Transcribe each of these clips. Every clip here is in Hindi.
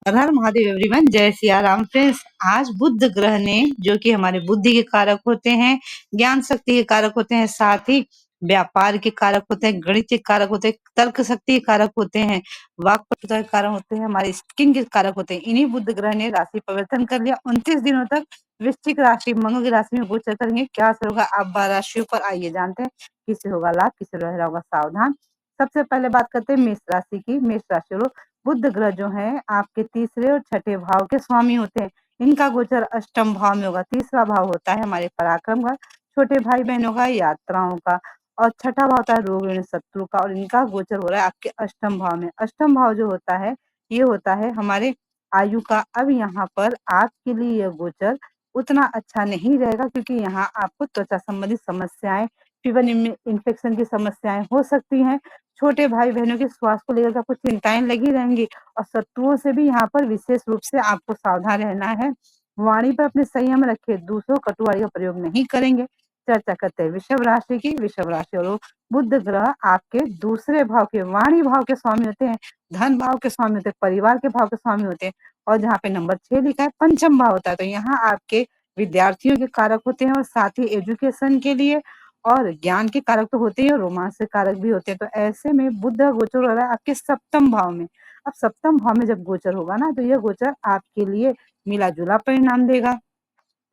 हर हर महादेव एवरीवन, जय सिया राम फ्रेंड्स। आज बुध ग्रह ने, जो कि हमारे बुद्धि के कारक होते हैं, ज्ञान शक्ति के कारक होते हैं, साथ ही व्यापार के कारक होते हैं, गणित के कारक होते हैं, तर्क शक्ति के कारक होते हैं, वाक पटुता के कारक होते हैं, हमारे स्किन के कारक होते हैं। इन्हीं बुध ग्रह ने राशि परिवर्तन कर लिया। 29 दिनों तक वृश्चिक राशि मंगल की राशि में गोचर करेंगे। क्या असर होगा आप 12 राशियों पर, आइए जानते हैं। किसे होगा लाभ, किसे रहेगा होगा सावधान। सबसे पहले बात करते हैं मेष राशि की। मेष राशि वालों, बुध ग्रह जो है आपके तीसरे और छठे भाव के स्वामी होते हैं। इनका गोचर अष्टम भाव में होगा। तीसरा भाव होता है हमारे पराक्रम का, छोटे भाई बहनों का, यात्राओं का, और छठा भाव होता है रोग ऋण शत्रु का, और इनका गोचर हो रहा है आपके अष्टम भाव में। अष्टम भाव जो होता है ये होता है हमारे आयु का। अब यहाँ पर आपके लिए यह गोचर उतना अच्छा नहीं रहेगा, क्योंकि यहाँ आपको त्वचा संबंधी समस्याएं, फीवर इन्फेक्शन की समस्याएं हो सकती हैं। छोटे भाई बहनों के स्वास्थ्य को लेकर कुछ चिंताएं लगी रहेंगी, और शत्रुओं से भी यहाँ पर विशेष रूप से आपको सावधान रहना है। वाणी पर अपने संयम रखे, दूसरों कटुवाणी का प्रयोग नहीं करेंगे। चर्चा करते हैं वृषभ राशि की। वृषभ राशि वालों, बुध ग्रह आपके दूसरे भाव के, वाणी भाव के स्वामी होते हैं, धन भाव के स्वामी होते हैं, परिवार के भाव के स्वामी होते हैं, और जहाँ पे नंबर 6 लिखा है पंचम भाव होता है, तो यहाँ आपके विद्यार्थियों के कारक होते हैं, और साथ ही एजुकेशन के लिए और ज्ञान के कारक तो होते ही और रोमांस के कारक भी होते हैं। तो ऐसे में बुध गोचर हो रहा है आपके सप्तम भाव में। अब सप्तम भाव में जब गोचर होगा ना, तो यह गोचर आपके लिए मिला जुला परिणाम देगा।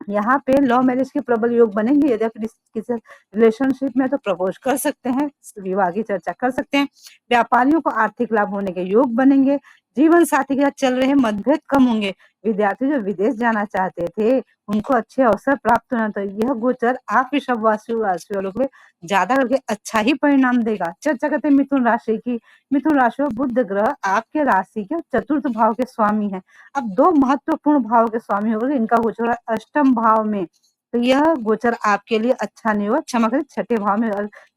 यहाँ पे लव मैरिज के प्रबल योग बनेंगे। यदि आप किसी रिलेशनशिप में, तो प्रपोज कर सकते हैं, विवाह की चर्चा कर सकते हैं। व्यापारियों को आर्थिक लाभ होने के योग बनेंगे। जीवन साथी के साथ चल रहे मतभेद कम होंगे। विद्यार्थी जो विदेश जाना चाहते थे, उनको अच्छे अवसर प्राप्त होना, तो यह गोचर आप वृषभ राशि वालों के लिए ज्यादा करके अच्छा ही परिणाम देगा। चर्चा करते हैं मिथुन राशि की। मिथुन राशि में बुध ग्रह आपके राशि के चतुर्थ भाव के स्वामी है। अब दो महत्वपूर्ण भाव के स्वामी हो गए, इनका गोचर है अष्टम भाव में, तो यह गोचर आपके लिए अच्छा नहीं होगा। क्षमा करें, छठे भाव में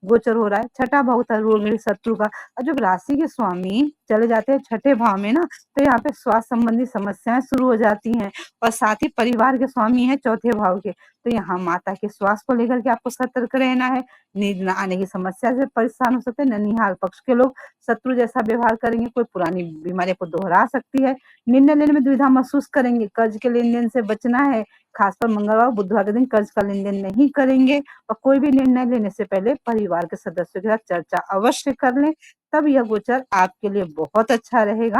गोचर हो रहा है। छठा भाव होता है रोग ऋण शत्रु का। और जब राशि के स्वामी चले जाते हैं छठे भाव में ना, तो यहाँ पे स्वास्थ्य संबंधी समस्याएं शुरू हो जाती हैं। और साथ ही परिवार के स्वामी है चौथे भाव के, तो यहाँ माता के स्वास्थ्य को लेकर के आपको सतर्क रहना है। नींद न आने की समस्या से परेशान हो सकते हैं। ननिहाल पक्ष के लोग शत्रु जैसा व्यवहार करेंगे। कोई पुरानी बीमारी को दोहरा सकती है। निर्णय लेने में दुविधा महसूस करेंगे। कर्ज के लेन देन से बचना है। खासकर मंगलवार बुधवार के दिन कर्ज का लेन देन नहीं करेंगे। और कोई भी निर्णय लेने से पहले परिवार के सदस्यों के साथ चर्चा अवश्य कर लें, तब यह गोचर आपके लिए बहुत अच्छा रहेगा।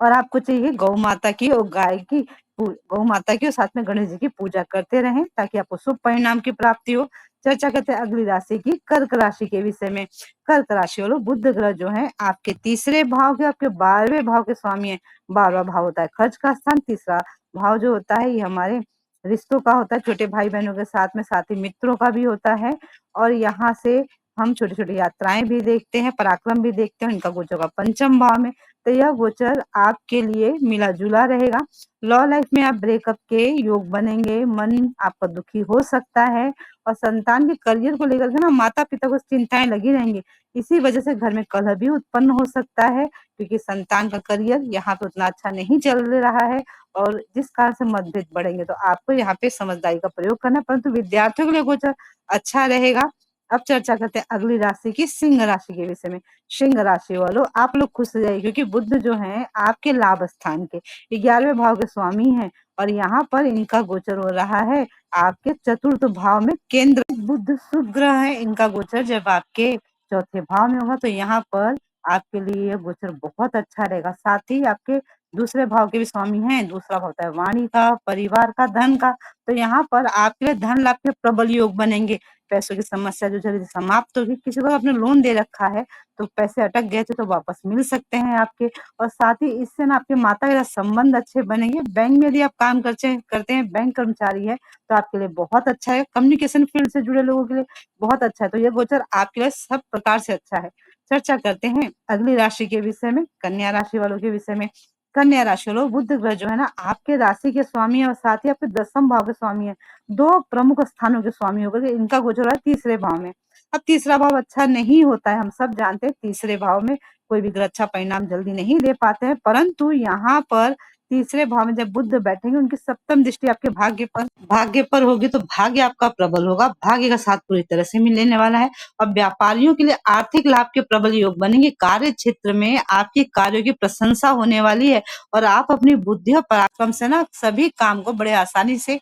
और आपको चाहिए गौ माता की और गाय की, गौ माता की और साथ में गणेश जी की पूजा करते रहें, ताकि आपको शुभ परिणाम की प्राप्ति हो। चर्चा करते हैं अगली राशि की, कर्क राशि के विषय में। कर्क राशि वालों, बुध ग्रह जो है आपके तीसरे भाव के, आपके 12वें भाव के स्वामी है। 12वां भाव होता है खर्च का स्थान। तीसरा भाव जो होता है ये हमारे रिश्तों का होता है, छोटे भाई बहनों के साथ में, साथ ही मित्रों का भी होता है। और यहाँ से हम छोटी छोटी यात्राएं भी देखते हैं, पराक्रम भी देखते हैं। इनका गोचर का पंचम भाव में, तो यह गोचर आपके लिए मिला जुला रहेगा। लव लाइफ में आप ब्रेकअप के योग बनेंगे। मन आपका दुखी हो सकता है। और संतान के करियर को लेकर के ना माता पिता को चिंताएं लगी रहेंगी। इसी वजह से घर में कलह भी उत्पन्न हो सकता है, क्योंकि संतान का करियर यहाँ पे उतना अच्छा नहीं चल रहा है, और जिस कारण से मतभेद बढ़ेंगे। तो आपको यहाँ पे समझदारी का प्रयोग करना है, परंतु विद्यार्थियों के लिए गोचर अच्छा रहेगा। अब चर्चा करते हैं अगली राशि की, सिंह राशि के विषय में। सिंह राशि वालों, आप लोग खुश हो जाइए, क्योंकि बुध जो है आपके लाभ स्थान के 11वें भाव के स्वामी हैं। और यहाँ पर इनका गोचर हो रहा है आपके चतुर्थ भाव में। केंद्र बुध शुभ ग्रह है, इनका गोचर जब आपके चौथे भाव में होगा, तो यहाँ पर आपके लिए यह गोचर बहुत अच्छा रहेगा। साथ ही आपके दूसरे भाव के भी स्वामी हैं। दूसरा भाव होता है वाणी का, परिवार का, धन का, तो यहाँ पर आपके लिए धन लाभ के प्रबल योग बनेंगे। पैसों की समस्या जो जल्दी समाप्त होगी। किसी को आपने लोन दे रखा है, तो पैसे अटक गए थे, तो वापस मिल सकते हैं आपके। और साथ ही इससे ना आपके माता के साथ संबंध अच्छे बनेंगे। बैंक में यदि आप काम करते हैं, बैंक कर्मचारी है, तो आपके लिए बहुत अच्छा है। कम्युनिकेशन फील्ड से जुड़े लोगों के लिए बहुत अच्छा है। तो यह गोचर आपके लिए सब प्रकार से अच्छा है। चर्चा करते हैं अगली राशि के विषय में, कन्या राशि वालों के विषय में। कन्या राशि वालों, बुध ग्रह जो है ना आपके राशि के स्वामी है, और साथ ही आपके 10वें भाव के स्वामी है। दो प्रमुख स्थानों के स्वामी होकर के इनका गोचर है तीसरे भाव में। अब तीसरा भाव अच्छा नहीं होता है, हम सब जानते हैं। तीसरे भाव में कोई भी ग्रह अच्छा परिणाम जल्दी नहीं दे पाते हैं, परंतु यहाँ पर तीसरे भाव में जब बुध बैठेंगे, उनकी सप्तम दृष्टि आपके भाग्य पर होगी, तो भाग्य आपका प्रबल होगा, भाग्य का साथ पूरी तरह से मिलने वाला है। और व्यापारियों के लिए आर्थिक लाभ के प्रबल योग बनेंगे। कार्य क्षेत्र में आपके कार्यों की प्रशंसा होने वाली है और आप अपनी बुद्धि और पराक्रम से ना सभी काम को बड़े आसानी से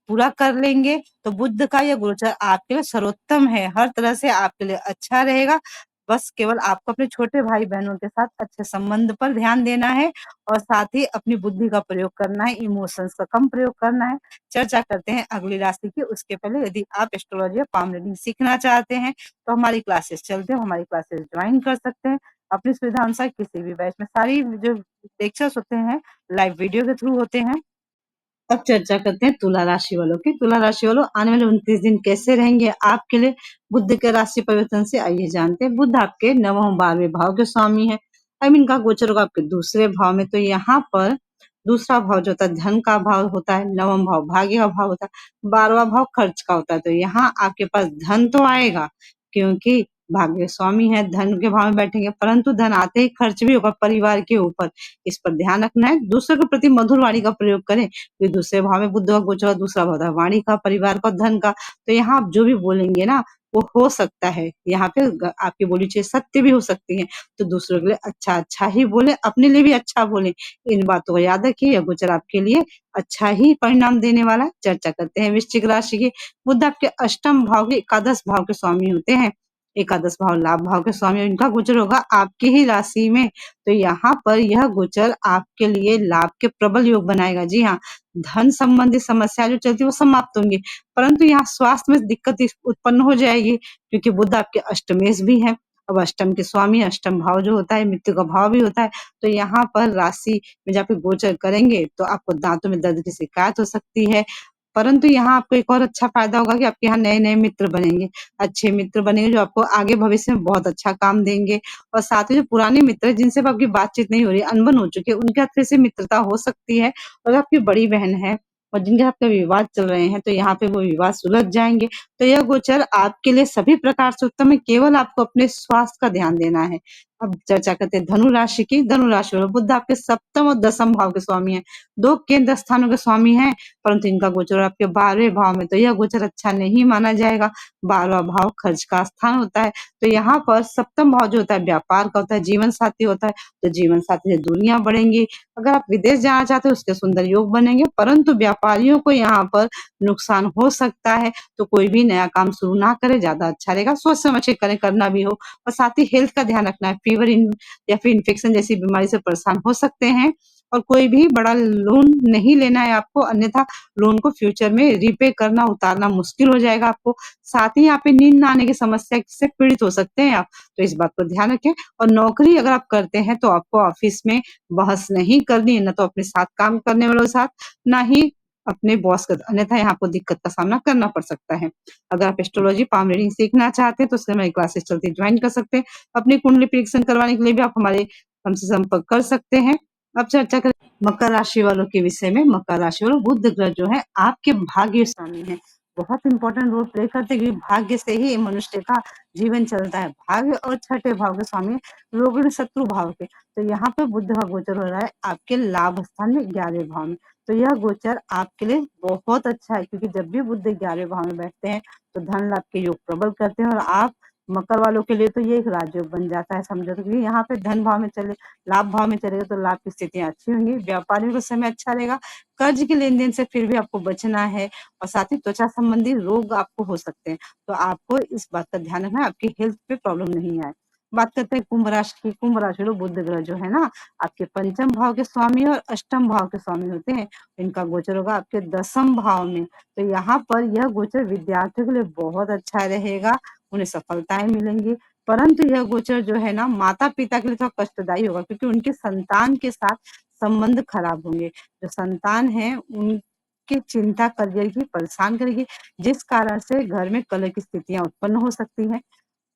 पूरा कर लेंगे। तो बुध का यह गोचर आपके लिए सर्वोत्तम है, हर तरह से आपके लिए अच्छा रहेगा। बस केवल आपको अपने छोटे भाई बहनों के साथ अच्छे संबंध पर ध्यान देना है और साथ ही अपनी बुद्धि का प्रयोग करना है, इमोशंस का कम प्रयोग करना है। चर्चा करते हैं अगली राशि की। उसके पहले यदि आप एस्ट्रोलॉजी या पाम रीडिंग सीखना चाहते हैं तो हमारी क्लासेस चलते हैं, हमारी क्लासेस ज्वाइन कर सकते हैं अपनी सुविधा अनुसार। किसी भी बैच में सारी जो लेक्चर्स होते हैं लाइव वीडियो के थ्रू होते हैं। अब चर्चा करते हैं तुला राशि वालों की। तुला राशि वालों, आने वाले 29 दिन कैसे रहेंगे आपके लिए बुध के राशि परिवर्तन से, आइए जानते हैं। बुध आपके 9वें 12वें भाव के स्वामी है। अब इनका गोचर होगा आपके दूसरे भाव में। तो यहाँ पर दूसरा भाव जो होता है धन का भाव होता है, 9वां भाव भाग्य का भाव होता है, 12वां भाव खर्च का होता है। तो यहाँ आपके पास धन तो आएगा क्योंकि भाग्य स्वामी है, धन के भाव में बैठेंगे, परंतु धन आते ही खर्च भी होगा परिवार के ऊपर। इस पर ध्यान रखना है। दूसरे के प्रति मधुर वाणी का प्रयोग करें। फिर दूसरे भाव में बुध का गोचर, दूसरा भाव है वाणी का, परिवार का, धन का। तो यहाँ आप जो भी बोलेंगे ना वो हो सकता है, यहाँ पे आपकी बोली चीज सत्य भी हो सकती है। तो दूसरों के लिए अच्छा अच्छा ही बोले, अपने लिए भी अच्छा बोले। इन बातों को याद रखिए, यह गोचर आपके लिए अच्छा ही परिणाम देने वाला है। चर्चा करते हैं वृश्चिक राशि की। बुध आपके अष्टम भाव के एकादश भाव के स्वामी होते हैं। एकादश भाव लाभ भाव के स्वामी, इनका गोचर होगा आपकी ही राशि में। तो यहाँ पर यह गोचर आपके लिए लाभ के प्रबल योग बनाएगा। जी हाँ, धन संबंधी समस्या जो चलती है वो समाप्त होंगी, परंतु यहाँ स्वास्थ्य में दिक्कत उत्पन्न हो जाएगी क्योंकि बुध आपके अष्टमेश भी है। अब अष्टम के स्वामी, अष्टम भाव जो होता है मृत्यु का भाव भी होता है। तो यहाँ पर राशि में जब आप गोचर करेंगे तो आपको दांतों में दर्द की शिकायत हो सकती है। परंतु यहाँ आपको एक और अच्छा फायदा होगा कि आपके यहाँ नए नए मित्र बनेंगे, अच्छे मित्र बनेंगे जो आपको आगे भविष्य में बहुत अच्छा काम देंगे। और साथ ही जो पुराने मित्र जिनसे अब आपकी बातचीत नहीं हो रही, अनबन हो चुकी है, उनके साथ फिर से मित्रता हो सकती है। और आपकी बड़ी बहन है और जिनके साथ में विवाद चल रहे हैं तो यहाँ पे वो विवाद सुलझ जाएंगे। तो यह गोचर आपके लिए सभी प्रकार से उत्तम है, केवल आपको अपने स्वास्थ्य का ध्यान देना है। अब चर्चा करते हैं धनु राशि की। धनु राशि में बुध आपके सप्तम और दसम भाव के स्वामी हैं, दो केंद्र स्थानों के स्वामी हैं, परंतु इनका गोचर आपके 12वें भाव में। तो यह गोचर अच्छा नहीं माना जाएगा। 12वां भाव खर्च का स्थान होता है। तो यहाँ पर सप्तम भाव जो होता है व्यापार का होता है, जीवन साथी होता है। तो जीवन साथी से दूरियां बढ़ेंगी। अगर आप विदेश जाना चाहते हो उसके सुंदर योग बनेंगे, परंतु व्यापारियों को यहाँ पर नुकसान हो सकता है। तो कोई भी नया काम शुरू ना करे, ज्यादा अच्छा रहेगा। सोच समझ के करें, करना भी हो। और साथ ही हेल्थ का ध्यान रखना है। फीवर या फिर इन्फेक्शन जैसी बीमारी से परेशान हो सकते हैं। और कोई भी बड़ा लोन नहीं लेना है आपको, अन्यथा लोन को फ्यूचर में रीपे करना, उतारना मुश्किल हो जाएगा आपको। साथ ही यहाँ पे नींद न आने की समस्या से पीड़ित हो सकते हैं आप, तो इस बात पर ध्यान रखें। और नौकरी अगर आप करते हैं तो आपको ऑफिस में बहस नहीं करनी है, न तो अपने साथ काम करने वालों के साथ, ना ही अपने बॉस का, अन्यथा यहाँ आपको दिक्कत का सामना करना पड़ सकता है। अगर आप एस्ट्रोलॉजी पाम रीडिंग सीखना चाहते हैं तो उसके हमारी क्लासेस चलती ज्वाइन कर सकते हैं। अपनी कुंडली प्रेडिक्शन करवाने के लिए भी आप हमसे संपर्क कर सकते हैं। अब चर्चा करें मकर राशि वालों के विषय में। मकर राशि वालों, बुध ग्रह जो है आपके भाग्य स्वामी है, बहुत इंपॉर्टेंट रोल प्ले करते हैं क्योंकि भाग्य से ही मनुष्य का जीवन चलता है। भाग्य और छठे भाव के स्वामी रोग शत्रु भाव के। तो यहाँ पे बुध का गोचर हो रहा है आपके लाभ स्थान में 11वें भाव में। तो यह गोचर आपके लिए बहुत अच्छा है क्योंकि जब भी बुध 11वें भाव में बैठते हैं तो धन लाभ के योग प्रबल करते हैं। और आप मकर वालों के लिए तो ये एक राजयोग बन जाता है, समझो। तो क्योंकि यहाँ पे धन भाव में चले, लाभ भाव में चलेगा तो लाभ की स्थितियां अच्छी होंगी। व्यापारियों का समय अच्छा रहेगा। कर्ज के लेन देन से फिर भी आपको बचना है। और साथ ही त्वचा संबंधी रोग आपको हो सकते हैं, तो आपको इस बात का ध्यान रखना है आपकी हेल्थ पे प्रॉब्लम नहीं आए। बात करते हैं कुंभ राशि की। कुंभ राशि में बुध ग्रह जो है ना आपके पंचम भाव के स्वामी और अष्टम भाव के स्वामी होते हैं। इनका गोचर होगा आपके दसम भाव में। तो यहाँ पर यह गोचर विद्यार्थियों के लिए बहुत अच्छा रहेगा, उन्हें सफलताएं मिलेंगी। परंतु यह गोचर जो है ना माता पिता के लिए थोड़ा कष्टदायी होगा क्योंकि उनके संतान के साथ संबंध खराब होंगे। जो संतान है उनकी चिंता करियर की परेशान करेगी, जिस कारण से घर में कलह की स्थितियां उत्पन्न हो सकती हैं।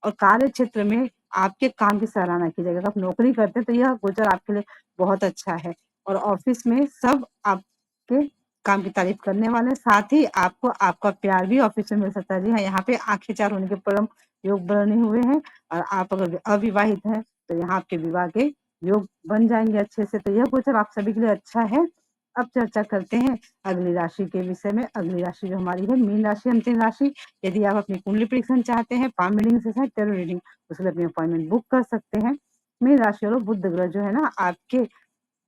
और कार्य क्षेत्र में आपके काम की सराहना की जाएगी। अगर आप नौकरी करते हैं तो यह गोचर आपके लिए बहुत अच्छा है। और ऑफिस में सब आपके काम की तारीफ करने वाले, साथ ही आपको आपका प्यार भी ऑफिस में मिल सकता है। जी हाँ, यहाँ पे आंखें चार होने के परम योग बने हुए हैं। और आप अगर अविवाहित हैं तो यहाँ आपके विवाह के योग बन जाएंगे अच्छे से। तो यह गोचर आप सभी के लिए अच्छा है। अब चर्चा करते हैं अगली राशि के विषय में। अगली राशि जो हमारी है मीन राशि, अंतिम राशि। यदि आप अपनी कुंडली परीक्षण चाहते हैं, पाम रीडिंग से टेरो रीडिंग, उसके लिए अपनी अपॉइंटमेंट बुक कर सकते हैं। मीन राशि वालों, बुध ग्रह जो है ना आपके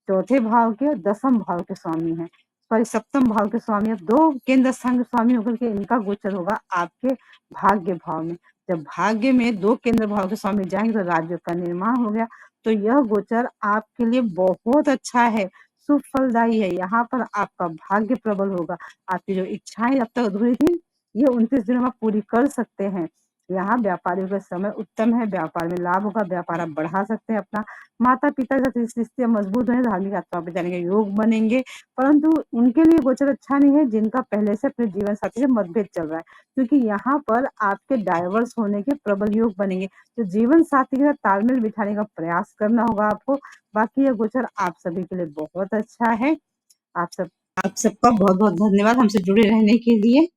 चौथे भाव के और दसम भाव के स्वामी हैं, सॉरी सप्तम भाव के स्वामी। अब दो केंद्र स्थान के स्वामी होकर के इनका गोचर होगा आपके भाग्य भाव में। जब भाग्य में दो केंद्र भाव के स्वामी जाएंगे तो राजयोग का निर्माण हो गया। तो यह गोचर आपके लिए बहुत अच्छा है, शुभ फलदायी है। यहाँ पर आपका भाग्य प्रबल होगा। आपकी जो इच्छाएं अब तक अधूरी थी, ये 29 दिनों में आप पूरी कर सकते हैं। यहाँ व्यापारियों का समय उत्तम है, व्यापार में लाभ होगा, व्यापार आप बढ़ा सकते हैं अपना। माता पिता के साथ रिश्ते मजबूत होने, धार्मिक यात्राओं पर जाने के योग बनेंगे। परंतु उनके लिए गोचर अच्छा नहीं है जिनका पहले से अपने जीवन साथी से मतभेद चल रहा है, क्योंकि यहाँ पर आपके डाइवर्स होने के प्रबल योग बनेंगे। तो जीवन साथी के साथ तालमेल बिठाने का प्रयास करना होगा आपको। बाकी यह गोचर आप सभी के लिए बहुत अच्छा है। आप सबका बहुत बहुत धन्यवाद हमसे जुड़े रहने के लिए।